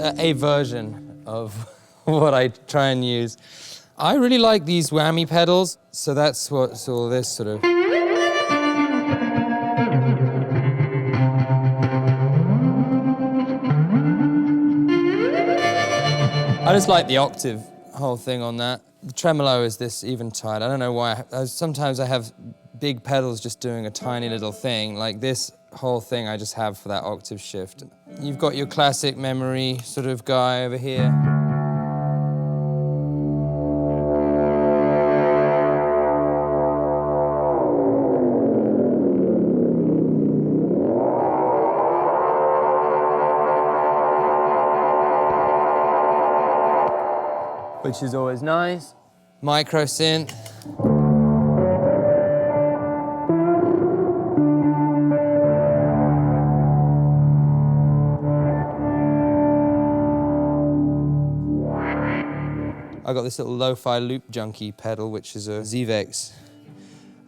a version of what I try and use. I really like these whammy pedals, so that's what's all this sort of... I just like the octave whole thing on that. The tremolo is this eventide. I don't know why. Sometimes I have big pedals just doing a tiny little thing. Like this whole thing I just have for that octave shift. You've got your classic memory sort of guy over here. Which is always nice. Micro synth. I got this little lo-fi loop junkie pedal, which is a Zvex.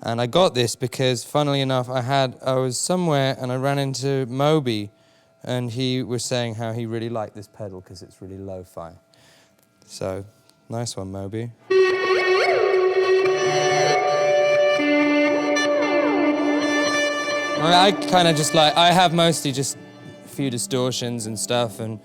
And I got this because, funnily enough, I was somewhere and I ran into Moby, and he was saying how he really liked this pedal because it's really lo-fi. So, nice one, Moby. I kind of just like, I have mostly just a few distortions and stuff, and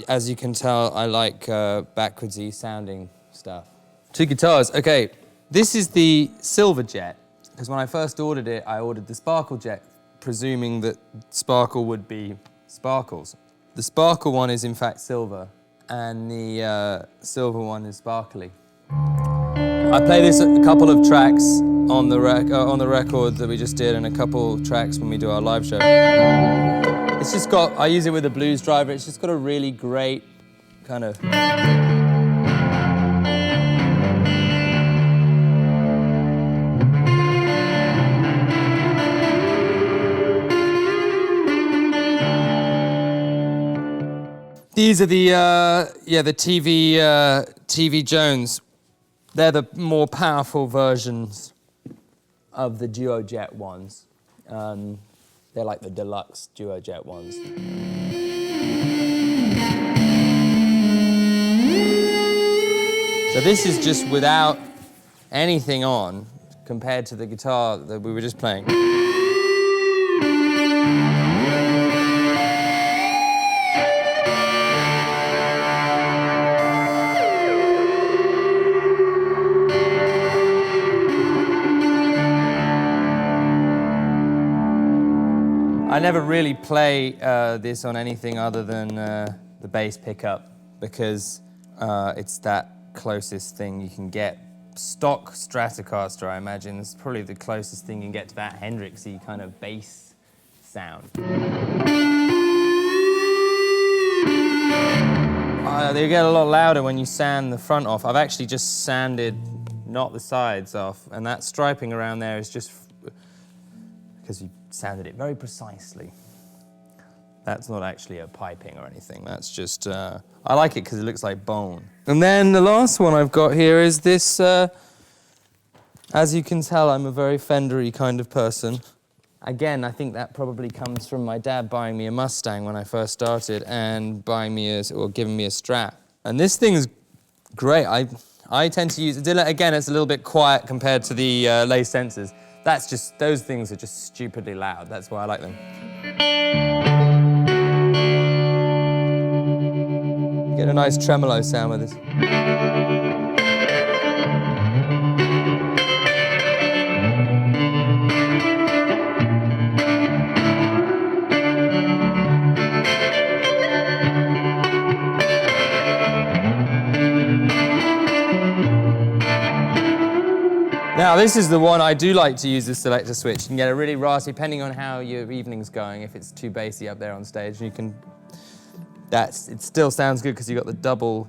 as you can tell, I like backwardsy sounding stuff. Two guitars, okay. This is the Silver Jet, because when I first ordered it, I ordered the Sparkle Jet, presuming that Sparkle would be sparkles. The Sparkle one is in fact silver, and the silver one is sparkly. I play this a couple of tracks on the record that we just did, and a couple tracks when we do our live show. It's just got, I use it with a blues driver, it's just got a really great kind of... These are the TV Jones. They're the more powerful versions of the Duo Jet ones. They're like the deluxe Duo Jet ones. So this is just without anything on compared to the guitar that we were just playing. I never really play this on anything other than the bass pickup, because it's that closest thing you can get. Stock Stratocaster, I imagine, is probably the closest thing you can get to that Hendrixy kind of bass sound. They get a lot louder when you sand the front off. I've actually just sanded, not the sides off, and that striping around there is just because you sanded it very precisely. That's not actually a piping or anything, that's just, I like it because it looks like bone. And then the last one I've got here is this, as you can tell, I'm a very Fender-y kind of person. Again, I think that probably comes from my dad buying me a Mustang when I first started and buying me or giving me a Strat. And this thing is great. I tend to use it. Again, it's a little bit quiet compared to the Lace Sensors. That's just, those things are just stupidly loud. That's why I like them. Get a nice tremolo sound with this. Now, this is the one I do like to use, the selector switch. You can get a really raspy, depending on how your evening's going, if it's too bassy up there on stage, you can... it still sounds good because you've got the double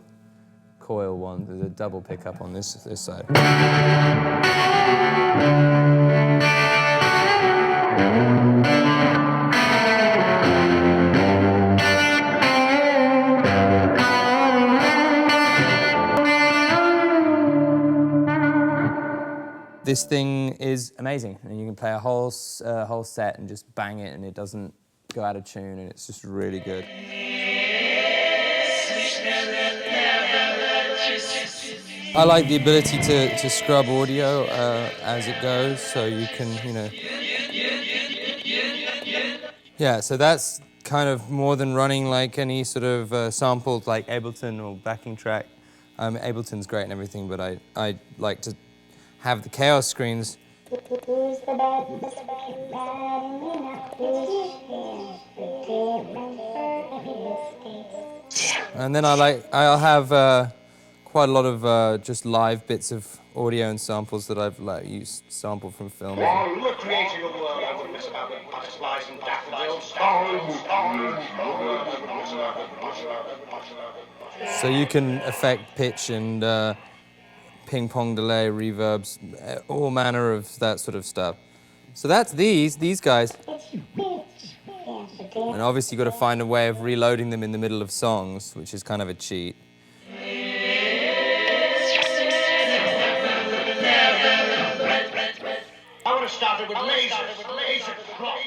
coil one, there's a double pickup on this side. This thing is amazing, and you can play a whole set and just bang it, and it doesn't go out of tune, and it's just really good. I like the ability to scrub audio as it goes, so you can, you know. Yeah, so that's kind of more than running like any sort of sampled like Ableton or backing track. Ableton's great and everything, but I like to have the chaos screens. And then I'll have quite a lot of just live bits of audio and samples that I've used sampled from films. Oh, you were creating a world I wouldn't mess about with butterflies and daffodils. So you can affect pitch and ping pong delay, reverbs, all manner of that sort of stuff. So that's these guys. And obviously you've got to find a way of reloading them in the middle of songs, which is kind of a cheat. I would have started with laser crop.